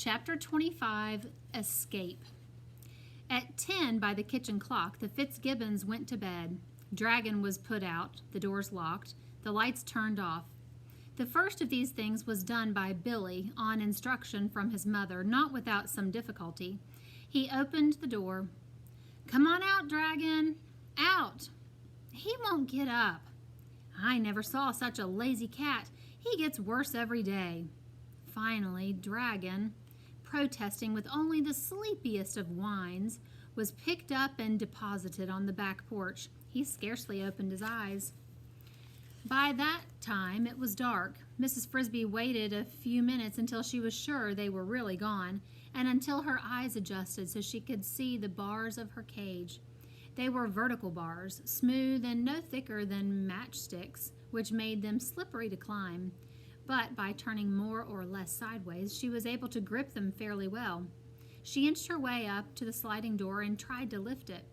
Chapter 25, Escape. At 10 by the kitchen clock, the Fitzgibbons went to bed. Dragon was put out, the doors locked, the lights turned off. The first of these things was done by Billy, on instruction from his mother, not without some difficulty. He opened the door. "Come on out, Dragon. Out." "He won't get up." "I never saw such a lazy cat. He gets worse every day." Finally, Dragon, protesting with only the sleepiest of whines, was picked up and deposited on the back porch. He scarcely opened his eyes. By that time it was dark. Mrs. Frisby waited a few minutes until she was sure they were really gone, and until her eyes adjusted so she could see the bars of her cage. They were vertical bars, smooth and no thicker than matchsticks, which made them slippery to climb. But by turning more or less sideways, she was able to grip them fairly well. She inched her way up to the sliding door and tried to lift it.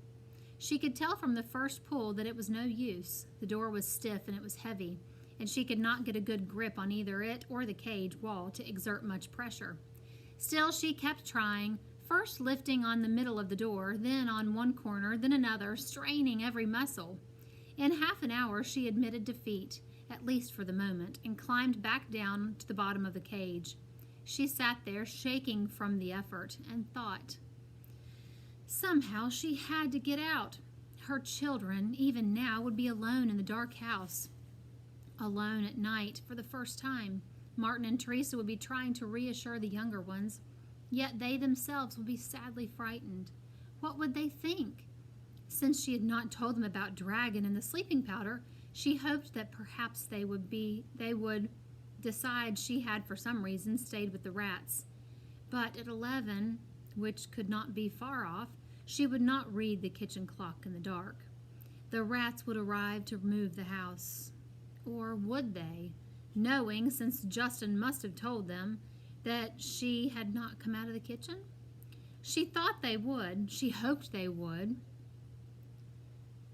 She could tell from the first pull that it was no use. The door was stiff and it was heavy, and she could not get a good grip on either it or the cage wall to exert much pressure. Still, she kept trying, first lifting on the middle of the door, then on one corner, then another, straining every muscle. In half an hour she admitted defeat, at least for the moment, and climbed back down to the bottom of the cage. She sat there, shaking from the effort, and thought. Somehow she had to get out. Her children, even now, would be alone in the dark house. Alone at night for the first time. Martin and Teresa would be trying to reassure the younger ones, yet they themselves would be sadly frightened. What would they think? Since she had not told them about Dragon and the sleeping powder, she hoped that perhaps they would decide she had for some reason stayed with the rats. But at 11, which could not be far off, she would not read the kitchen clock in the dark. The rats would arrive to remove the house. Or would they, knowing, since Justin must have told them, that she had not come out of the kitchen? She thought they would. She hoped they would.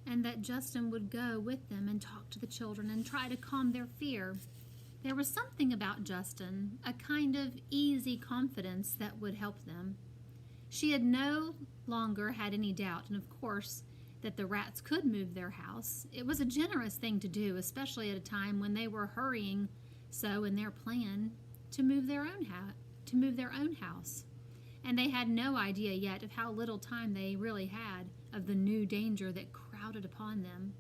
And that Justin would go with them and talk to the children and try to calm their fear. There was something about Justin, a kind of easy confidence that would help them. She had no longer had any doubt, and of course, that the rats could move their house. It was a generous thing to do, especially at a time when they were hurrying so in their plan to move their own house. And they had no idea yet of how little time they really had of the new danger that crowded upon them.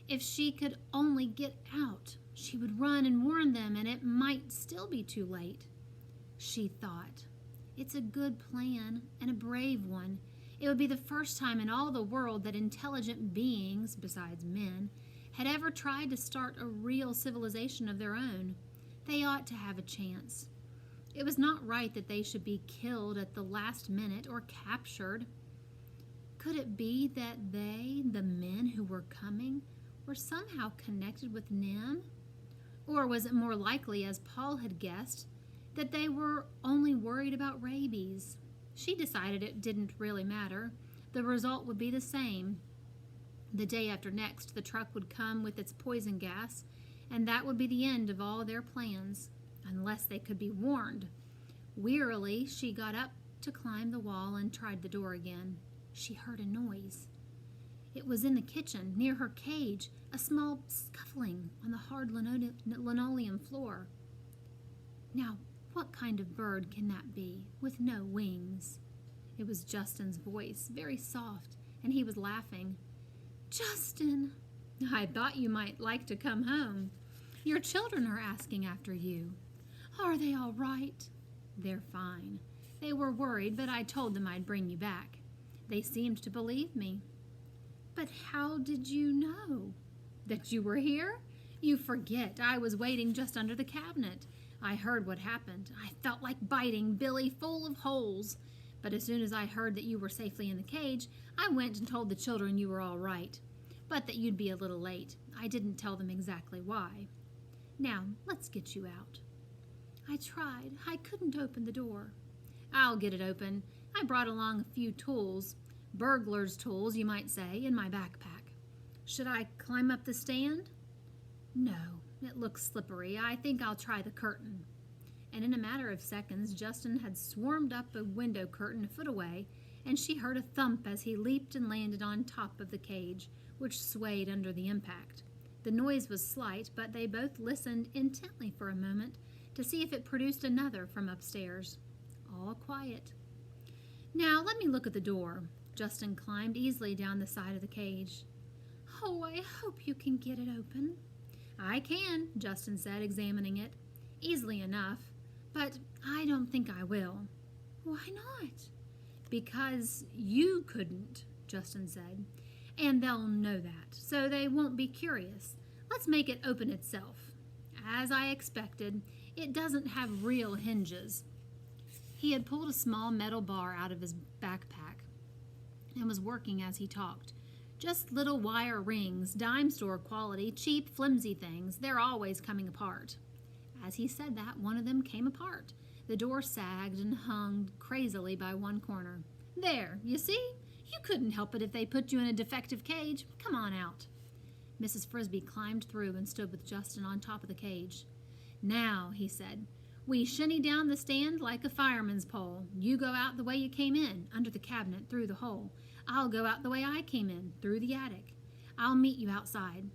If she could only get out, she would run and warn them, and it might still be too late. She thought, it's a good plan and a brave one. It would be the first time in all the world that intelligent beings, besides men, had ever tried to start a real civilization of their own. They ought to have a chance. It was not right that they should be killed at the last minute or captured. Could it be that they, the men who were coming, were somehow connected with NIMH? Or was it more likely, as Paul had guessed, that they were only worried about rabies? She decided it didn't really matter. The result would be the same. The day after next, the truck would come with its poison gas, and that would be the end of all their plans, unless they could be warned. Wearily, she got up to climb the wall and tried the door again. She heard a noise. It was in the kitchen, near her cage, a small scuffling on the hard linoleum floor. Now, what kind of bird can that be, with no wings? It was Justin's voice, very soft, and he was laughing. "Justin, I thought you might like to come home. Your children are asking after you." "Are they all right?" "They're fine. They were worried, but I told them I'd bring you back. They seemed to believe me." "But how did you know?" "That you were here? You forget. I was waiting just under the cabinet. I heard what happened. I felt like biting Billy full of holes. But as soon as I heard that you were safely in the cage, I went and told the children you were all right, but that you'd be a little late. I didn't tell them exactly why. Now, let's get you out." "I tried. I couldn't open the door." "I'll get it open. I brought along a few tools. Burglar's tools, you might say, in my backpack. Should I climb up the stand?" "No, it looks slippery. I think I'll try the curtain." and in a matter of seconds Justin had swarmed up a window curtain a foot away, and she heard a thump as he leaped and landed on top of the cage, which swayed under the impact. The noise was slight, but they both listened intently for a moment to see if it produced another from upstairs. All quiet. "Now let me look at the door." Justin climbed easily down the side of the cage. "Oh, I hope you can get it open." "I can," Justin said, examining it. "Easily enough, but I don't think I will." "Why not?" "Because you couldn't," Justin said, "and they'll know that, so they won't be curious. Let's make it open itself." As I expected, it doesn't have real hinges. He had pulled a small metal bar out of his backpack and was working as he talked. "Just little wire rings, dime store quality, cheap, flimsy things. They're always coming apart." As he said that, one of them came apart. The door sagged and hung crazily by one corner. "There, you see? You couldn't help it if they put you in a defective cage. Come on out." Mrs. Frisby climbed through and stood with Justin on top of the cage. "Now," he said, "we shinny down the stand like a fireman's pole. You go out the way you came in, under the cabinet, through the hole. I'll go out the way I came in, through the attic. I'll meet you outside."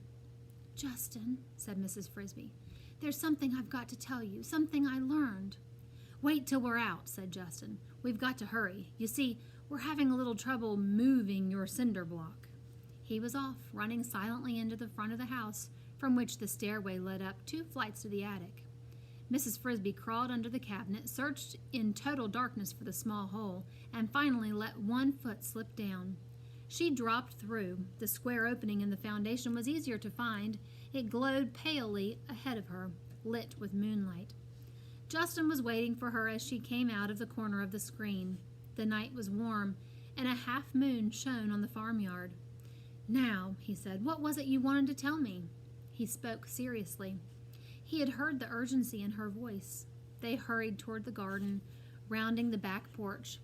"Justin," said Mrs. Frisby, "there's something I've got to tell you, something I learned." "Wait till we're out," said Justin. "We've got to hurry. You see, we're having a little trouble moving your cinder block." He was off, running silently into the front of the house, from which the stairway led up 2 flights to the attic. Mrs. Frisby crawled under the cabinet, searched in total darkness for the small hole, and finally let one foot slip down. She dropped through. The square opening in the foundation was easier to find. It glowed palely ahead of her, lit with moonlight. Justin was waiting for her as she came out of the corner of the screen. The night was warm, and a half moon shone on the farmyard. "Now," he said, "what was it you wanted to tell me?" He spoke seriously. He had heard the urgency in her voice. They hurried toward the garden, rounding the back porch.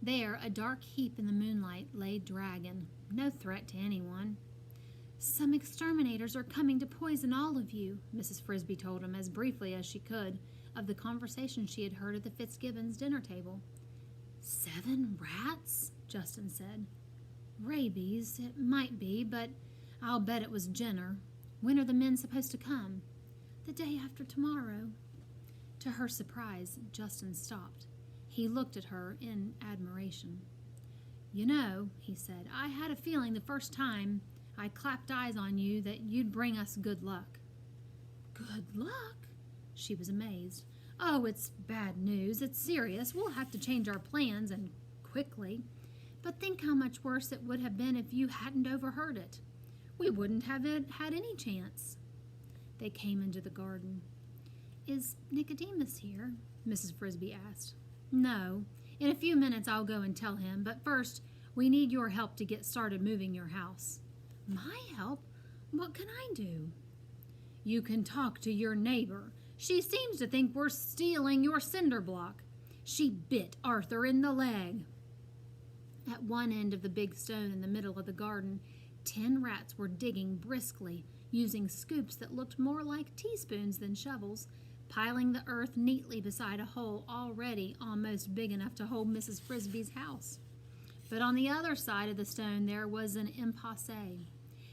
There, a dark heap in the moonlight, lay Dragon, no threat to anyone. "Some exterminators are coming to poison all of you," Mrs. Frisby told him, as briefly as she could, of the conversation she had heard at the Fitzgibbons' dinner table. "7 rats?" Justin said. "Rabies, it might be, but I'll bet it was Jenner. When are the men supposed to come?" "The day after tomorrow." To her surprise, Justin stopped. He looked at her in admiration. "You know," he said, "I had a feeling the first time I clapped eyes on you that you'd bring us good luck." "Good luck?" She was amazed. "Oh, it's bad news. It's serious. We'll have to change our plans, and quickly. But think how much worse it would have been if you hadn't overheard it. We wouldn't have had any chance." They came into the garden. "Is Nicodemus here?" Mrs. Frisby asked. "No. In a few minutes I'll go and tell him, but first we need your help to get started moving your house." "My help? What can I do?" "You can talk to your neighbor. She seems to think we're stealing your cinder block. She bit Arthur in the leg." At one end of the big stone in the middle of the garden, 10 rats were digging briskly, using scoops that looked more like teaspoons than shovels, piling the earth neatly beside a hole already almost big enough to hold Mrs. Frisby's house. But on the other side of the stone there was an impasse.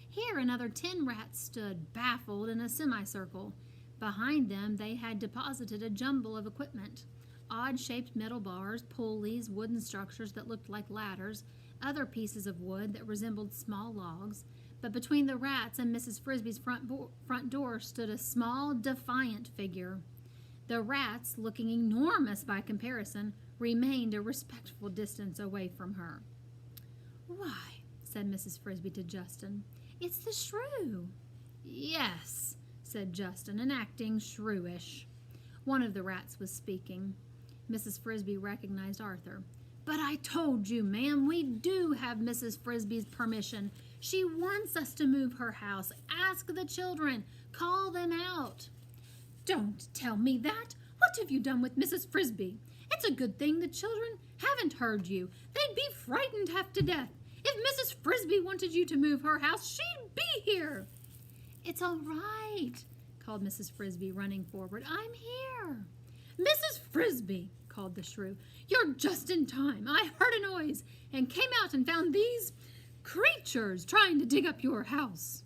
Here another 10 rats stood, baffled, in a semicircle. Behind them they had deposited a jumble of equipment. Odd-shaped metal bars, pulleys, wooden structures that looked like ladders, other pieces of wood that resembled small logs. But between the rats and Mrs. Frisby's front door stood a small, defiant figure. The rats, looking enormous by comparison, remained a respectful distance away from her. "Why," said Mrs. Frisby to Justin, "it's the shrew." "Yes," said Justin, and acting shrewish. One of the rats was speaking. Mrs. Frisby recognized Arthur. "But I told you, ma'am, we do have Mrs. Frisby's permission. She wants us to move her house. Ask the children. Call them out." "Don't tell me that. What have you done with Mrs. Frisby? It's a good thing the children haven't heard you. They'd be frightened half to death. If Mrs. Frisby wanted you to move her house, she'd be here." "It's all right," called Mrs. Frisby, running forward. "I'm here." Mrs. Frisby, called the shrew, you're just in time. I heard a noise and came out and found these creatures trying to dig up your house.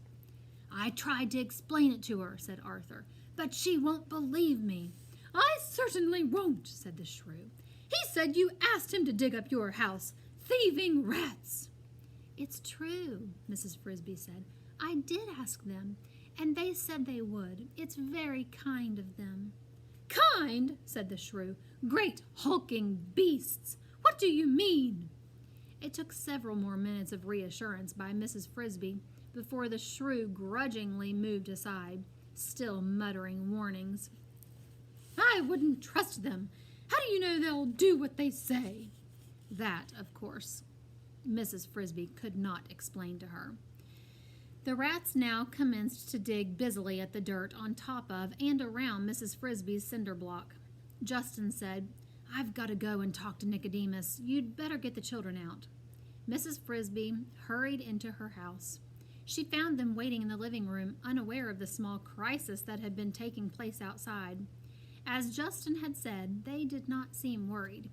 I tried to explain it to her, said Arthur, but she won't believe me. I certainly won't, said the shrew. He said you asked him to dig up your house, thieving rats. It's true, Mrs. Frisby said. I did ask them, and they said they would. It's very kind of them. Kind, said the shrew. Great hulking beasts. What do you mean? It took several more minutes of reassurance by Mrs. Frisby before the shrew grudgingly moved aside, still muttering warnings. I wouldn't trust them. How do you know they'll do what they say? That, of course, Mrs. Frisby could not explain to her. The rats now commenced to dig busily at the dirt on top of and around Mrs. Frisby's cinder block. Justin said, I've got to go and talk to Nicodemus. You'd better get the children out. Mrs. Frisby hurried into her house. She found them waiting in the living room, unaware of the small crisis that had been taking place outside. As Justin had said, they did not seem worried.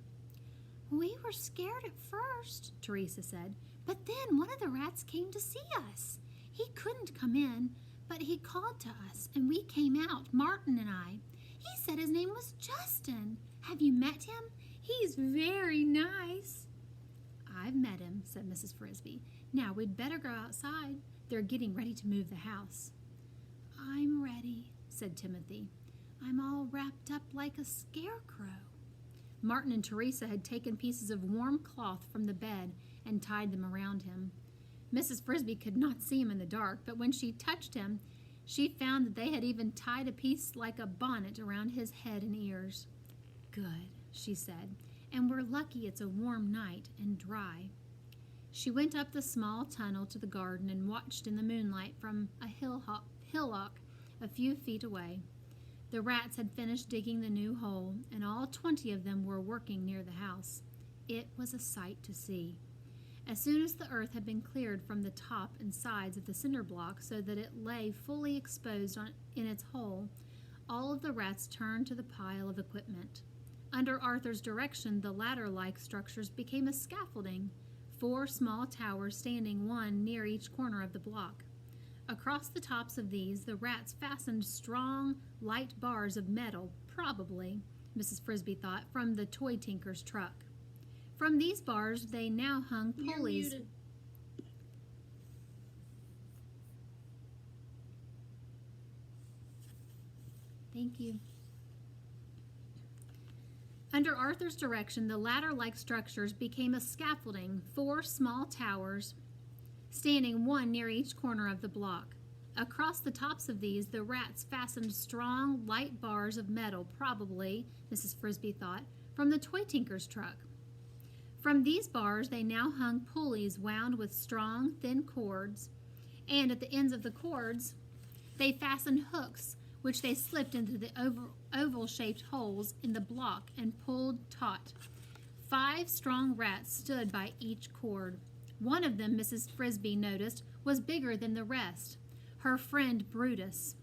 We were scared at first, Teresa said, but then one of the rats came to see us. He couldn't come in, but he called to us, and we came out, Martin and I. He said his name was Justin. Have you met him? He's very nice. I've met him, said Mrs. Frisby. Now we'd better go outside. They're getting ready to move the house. I'm ready, said Timothy. I'm all wrapped up like a scarecrow. Martin and Teresa had taken pieces of warm cloth from the bed and tied them around him. Mrs. Frisby could not see him in the dark, but when she touched him, she found that they had even tied a piece like a bonnet around his head and ears. Good, she said, and we're lucky it's a warm night and dry. She went up the small tunnel to the garden and watched in the moonlight from a hillock a few feet away. The rats had finished digging the new hole, and all 20 of them were working near the house. It was a sight to see. As soon as the earth had been cleared from the top and sides of the cinder block so that it lay fully exposed in its hole, all of the rats turned to the pile of equipment. Under Arthur's direction, the ladder-like structures became a scaffolding, 4 small towers standing one near each corner of the block. Across the tops of these, the rats fastened strong, light bars of metal, probably, Mrs. Frisby thought, from the toy tinker's truck. From these bars, they now hung pulleys. Thank you. Under Arthur's direction, the ladder-like structures became a scaffolding, 4 small towers, standing one near each corner of the block. Across the tops of these, the rats fastened strong, light bars of metal, probably, Mrs. Frisby thought, from the toy tinker's truck. From these bars, they now hung pulleys wound with strong, thin cords, and at the ends of the cords, they fastened hooks, which they slipped into the oval-shaped holes in the block and pulled taut. 5 strong rats stood by each cord. One of them, Mrs. Frisby noticed, was bigger than the rest, her friend Brutus.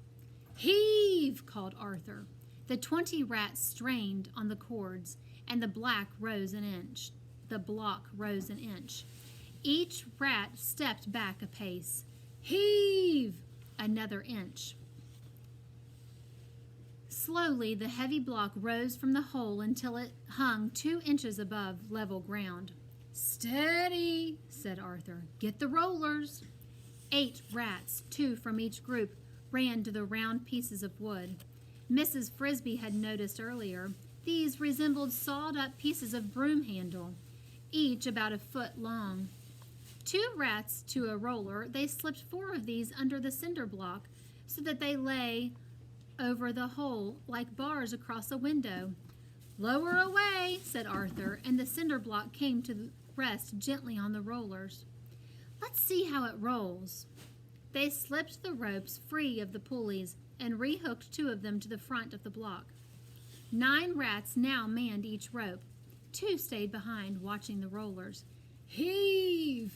Heave, called Arthur. The 20 rats strained on the cords, and the block rose an inch. Each rat stepped back a pace. Heave! Another inch. Slowly, the heavy block rose from the hole until it hung 2 inches above level ground. Steady, said Arthur. Get the rollers. 8 rats, 2 from each group, ran to the round pieces of wood. Mrs. Frisby had noticed earlier, these resembled sawed-up pieces of broom handle, each about a foot long. 2 rats to a roller, they slipped 4 of these under the cinder block so that they lay over the hole like bars across a window. Lower away, said Arthur, and the cinder block came to rest gently on the rollers. Let's see how it rolls. They slipped the ropes free of the pulleys and rehooked 2 of them to the front of the block. 9 rats now manned each rope. 2 stayed behind, watching the rollers. Heave!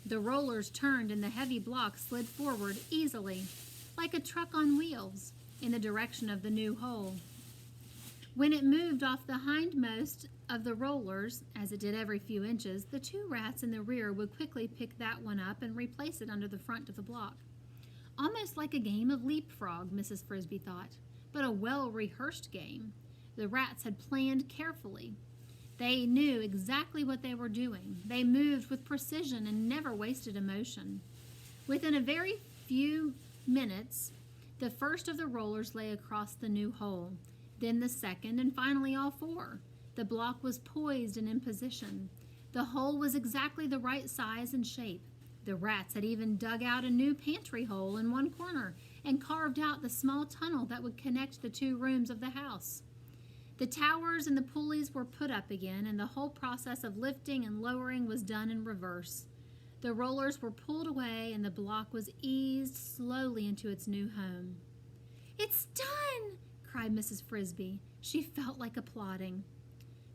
The rollers turned and the heavy block slid forward easily, like a truck on wheels, in the direction of the new hole. When it moved off the hindmost of the rollers, as it did every few inches, the two rats in the rear would quickly pick that one up and replace it under the front of the block. Almost like a game of leapfrog, Mrs. Frisby thought, but a well-rehearsed game. The rats had planned carefully. They knew exactly what they were doing. They moved with precision and never wasted a motion. Within a very few minutes, the first of the rollers lay across the new hole, then the second, and finally all four. The block was poised and in position. The hole was exactly the right size and shape. The rats had even dug out a new pantry hole in one corner and carved out the small tunnel that would connect the two rooms of the house. The towers and the pulleys were put up again, and the whole process of lifting and lowering was done in reverse. The rollers were pulled away, and the block was eased slowly into its new home. "It's done!" cried Mrs. Frisby. She felt like applauding.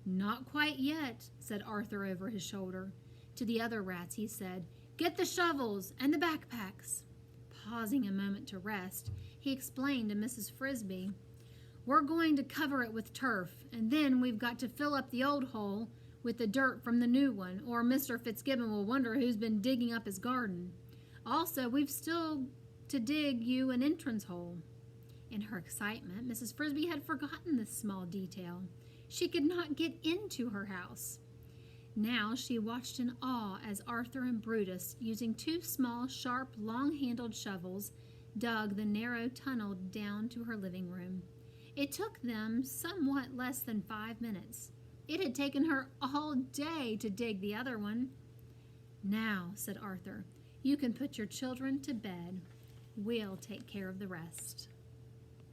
"Not quite yet," said Arthur over his shoulder. To the other rats he said, "Get the shovels and the backpacks." Pausing a moment to rest, he explained to Mrs. Frisby, "We're going to cover it with turf, and then we've got to fill up the old hole with the dirt from the new one, or Mr. Fitzgibbon will wonder who's been digging up his garden. Also, we've still to dig you an entrance hole." In her excitement, Mrs. Frisby had forgotten this small detail. She could not get into her house. Now she watched in awe as Arthur and Brutus, using two small, sharp, long-handled shovels, dug the narrow tunnel down to her living room. It took them somewhat less than 5 minutes. It had taken her all day to dig the other one. "Now," said Arthur, "you can put your children to bed. We'll take care of the rest."